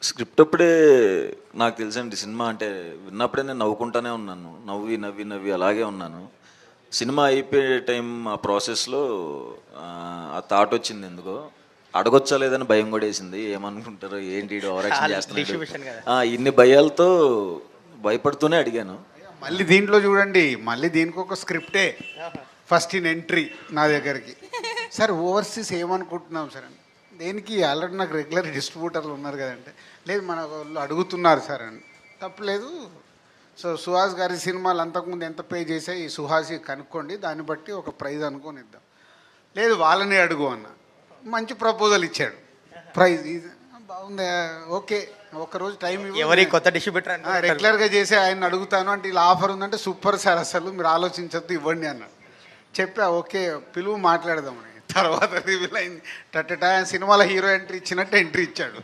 Script అప్పుడే నాకు తెలుసండి సినిమా అంటే విన్నప్పుడే నేను నవ్వుకుంటానే ఉన్నాను, నవ్వి నవ్వి నవ్వి అలాగే ఉన్నాను. సినిమా అయిపోయే టైం ఆ ప్రాసెస్లో ఆ థాట్ వచ్చింది ఎందుకో, అడగొచ్చా లేదని భయం కూడా వేసింది. ఏమనుకుంటారో ఏంటి ఓవరాక్షన్ డిస్ట్రిబ్యూషన్ కదా. చేస్తున్నాడు, ఇన్ని భయాలతో భయపడుతూనే అడిగాను. మళ్ళీ దీంట్లో చూడండి, మళ్ళీ దీనికి ఒక స్క్రిప్టే ఫస్ట్ ఇన్ ఎంట్రీ నా దగ్గరికి. సార్ ఓవర్సీస్ ఏమనుకుంటున్నాం సార్ అని. దేనికి ఆల్రెడీ నాకు రెగ్యులర్ డిస్ట్రిబ్యూటర్లు ఉన్నారు కదంటే, లేదు మన వాళ్ళు అడుగుతున్నారు సార్ అని. తప్పలేదు. సో సుహాస్ గారి సినిమాలు అంతకుముందు ఎంత పే చేసాయి ఈ సుహాసి కనుక్కోండి, దాన్ని బట్టి ఒక ప్రైజ్ అనుకొని ఇద్దాం. లేదు వాళ్ళని అడుగు అన్న. మంచి ప్రపోజల్ ఇచ్చాడు, ప్రైజ్ బాగుంది, ఓకే ఒకరోజు టైం ఎవరి కొత్త డిస్ట్రిబ్యూటర్ రెగ్యులర్గా చేసి ఆయన అడుగుతాను అంటే ఇలా ఆఫర్ ఉందంటే సూపర్ సార్, అసలు మీరు ఆలోచించద్దు ఇవ్వండి అన్నాడు. చెప్పా ఓకే పిలువు మాట్లాడదామని. తర్వాత రివీల్ అయింది, టట్టటా సినిమాలో హీరో ఎంట్రీ ఇచ్చినట్టు ఎంట్రీ ఇచ్చాడు.